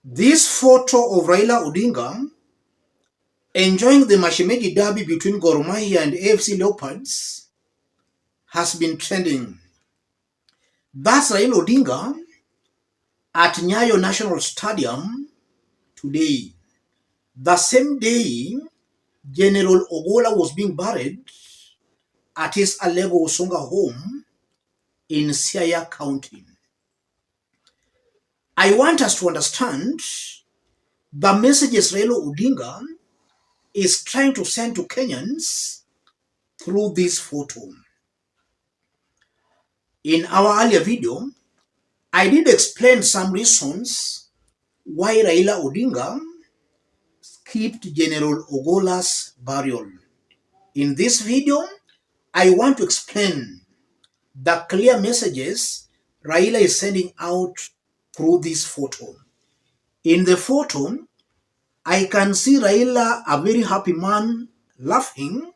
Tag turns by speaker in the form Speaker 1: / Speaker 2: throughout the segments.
Speaker 1: This photo of Raila Odinga enjoying the MASHEMEJI derby between Gor Mahia and AFC Leopards has been trending. That's Raila Odinga at Nyayo National Stadium today. The same day, General Ogolla was being buried at his Alego Osonga home in Siaya County. I want us to understand the messages Raila Odinga is trying to send to Kenyans through this photo. In our earlier video, I did explain some reasons why Raila Odinga skipped General Ogola's burial. In this video, I want to explain the clear messages Raila is sending out through this photo. In the photo, I can see Raila, a very happy man, laughing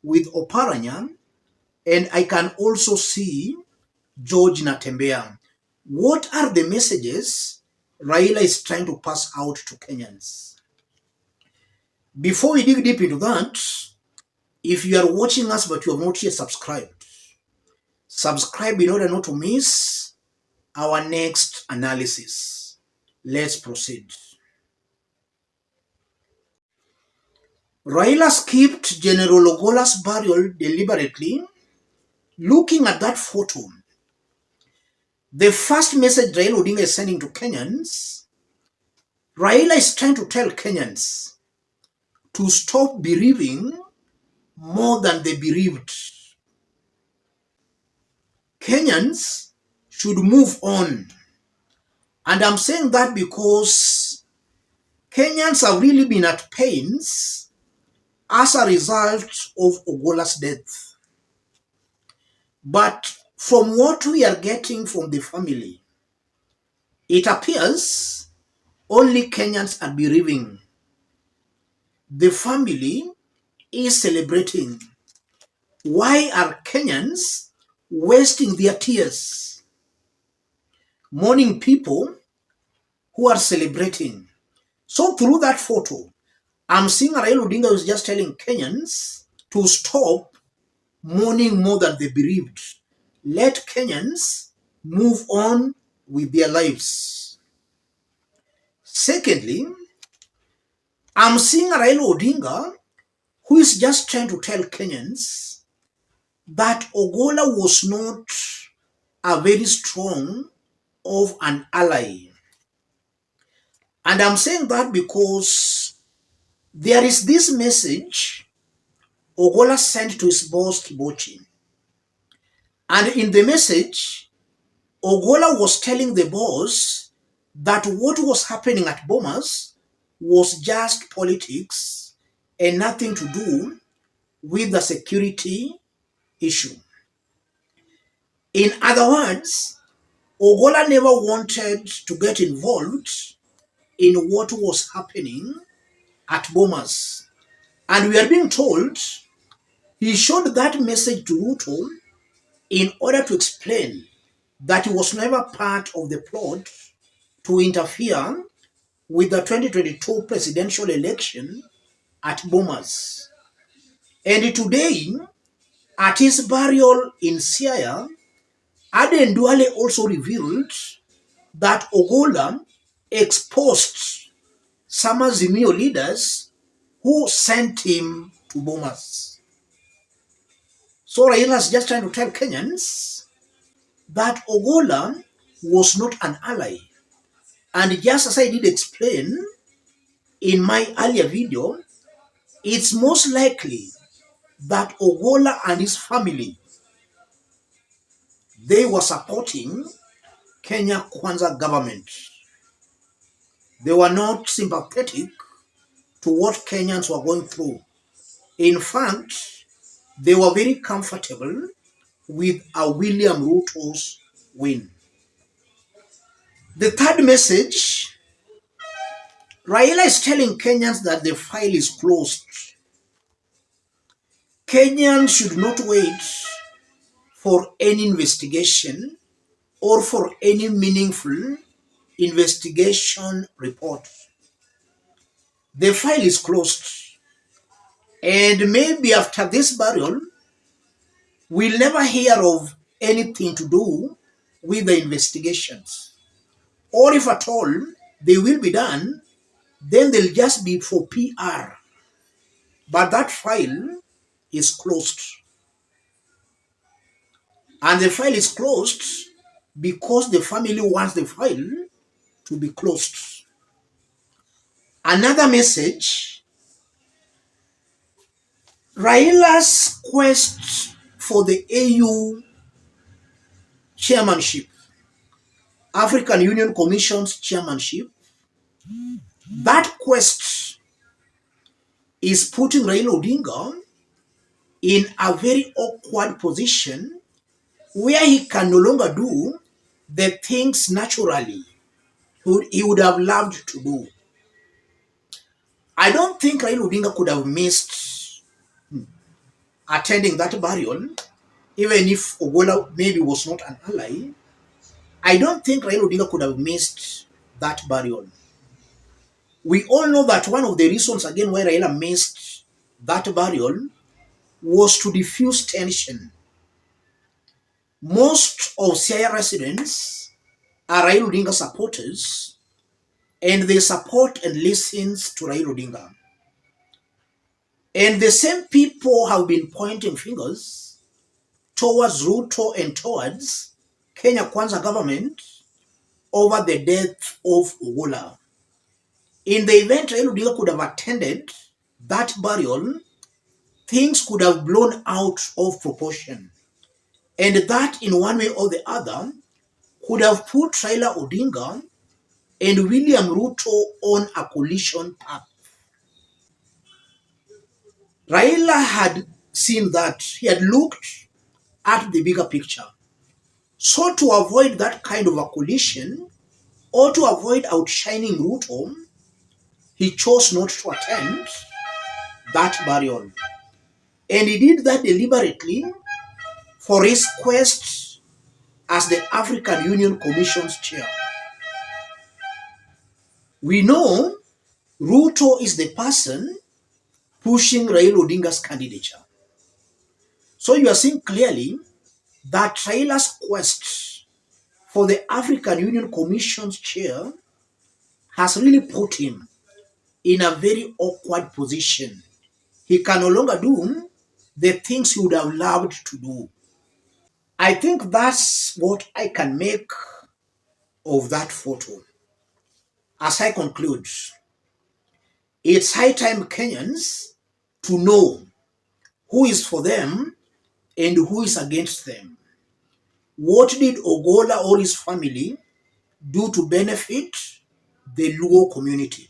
Speaker 1: with Oparanya, and I can also see George Natembea. What are the messages Raila is trying to pass out to Kenyans? Before we dig deep into that, if you are watching us but you have not yet subscribed, subscribe in order not to miss our next analysis. Let's proceed. Raila skipped General Ogola's burial deliberately. Looking at that photo, the first message Raila Odinga is sending to Kenyans, Raila is trying to tell Kenyans to stop bereaving more than the bereaved. Kenyans should move on. And I'm saying that because Kenyans have really been at pains as a result of Ogola's death. But from what we are getting from the family, it appears only Kenyans are bereaving. The family is celebrating. Why are Kenyans wasting their tears mourning people who are celebrating? So through that photo, I'm seeing Raila Odinga is just telling Kenyans to stop mourning more than the bereaved. Let Kenyans move on with their lives. Secondly, I'm seeing Raila Odinga who is just trying to tell Kenyans that Ogolla was not a very strong of an ally. And I'm saying that because there is this message Ogolla sent to his boss Kibochi. And in the message, Ogolla was telling the boss that what was happening at Bomas was just politics and nothing to do with the security issue. In other words, Ogolla never wanted to get involved in what was happening at Bomas. And we are being told he showed that message to Ruto in order to explain that he was never part of the plot to interfere with the 2022 presidential election at Bomas. And today, at his burial in Siaya, Aden Duale also revealed that Ogolla exposed some Azimio leaders who sent him to Bomas. So Raila is just trying to tell Kenyans that Ogolla was not an ally. And just as I did explain in my earlier video, it's most likely that Ogolla and his family, they were supporting Kenya Kwanza government. They were not sympathetic to what Kenyans were going through. In fact, they were very comfortable with a William Ruto's win. The third message, Raila is telling Kenyans that the file is closed. Kenyans should not wait for any investigation or for any meaningful investigation report. The file is closed. And maybe after this burial, we'll never hear of anything to do with the investigations. Or if at all they will be done, then they'll just be for PR. But that file is closed. And the file is closed because the family wants the file to be closed. Another message, Raila's quest for the AU chairmanship, African Union Commission's chairmanship, that quest is putting Raila Odinga in a very awkward position where he can no longer do the things naturally he would have loved to do. I don't think Raila Odinga could have missed attending that burial, even if Ogola maybe was not an ally. I don't think Raila Odinga could have missed that burial. We all know that one of the reasons again why Raila missed that burial was to diffuse tension. Most of Siaya residents are Raila Odinga supporters, and they support and listen to Raila Odinga. And the same people have been pointing fingers towards Ruto and towards Kenya Kwanza government over the death of Ogola. In the event Raila Odinga could have attended that burial, things could have blown out of proportion. And that, in one way or the other, could have put Raila Odinga and William Ruto on a collision path. Raila had seen that. He had looked at the bigger picture. So to avoid that kind of a collision, or to avoid outshining Ruto, he chose not to attend that burial. And he did that deliberately for his quest as the African Union Commission's chair. We know Ruto is the person pushing Raila Odinga's candidature. So you are seeing clearly that Raila's quest for the African Union Commission's chair has really put him in a very awkward position. He can no longer do the things he would have loved to do. I think that's what I can make of that photo. As I conclude, it's high time Kenyans to know who is for them and who is against them. What did Ogola or his family do to benefit the Luo community?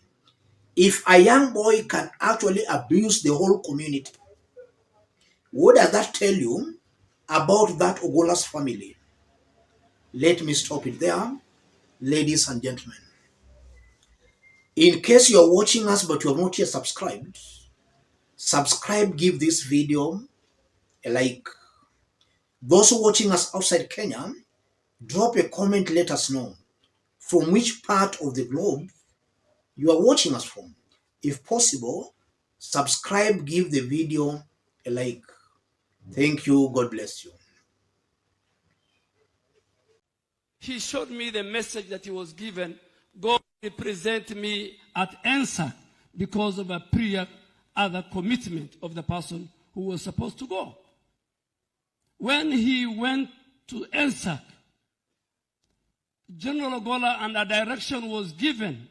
Speaker 1: If a young boy can actually abuse the whole community, what does that tell you about that Ogola's family? Let me stop it there, ladies and gentlemen. In case you are watching us but you have not yet subscribed, subscribe, give this video a like. Those watching us outside Kenya, drop a comment, let us know from which part of the globe you are watching us from. If possible, subscribe, give the video a like. Thank you. God bless you.
Speaker 2: He showed me the message that he was given. God represent me at answer because of a prior other commitment of the person who was supposed to go. When he went to answer, General Ogolla, and a direction was given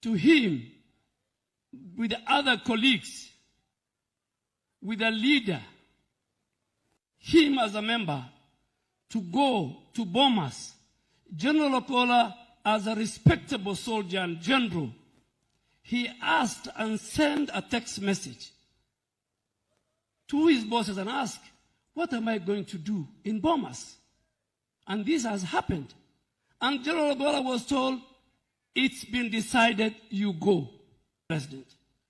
Speaker 2: to him with other colleagues, with a leader, him as a member, to go to Bomas. General Ogolla, as a respectable soldier and general, he asked and sent a text message to his bosses and asked, what am I going to do in Bomas? And this has happened. And General Ogolla was told, it's been decided, you go, President.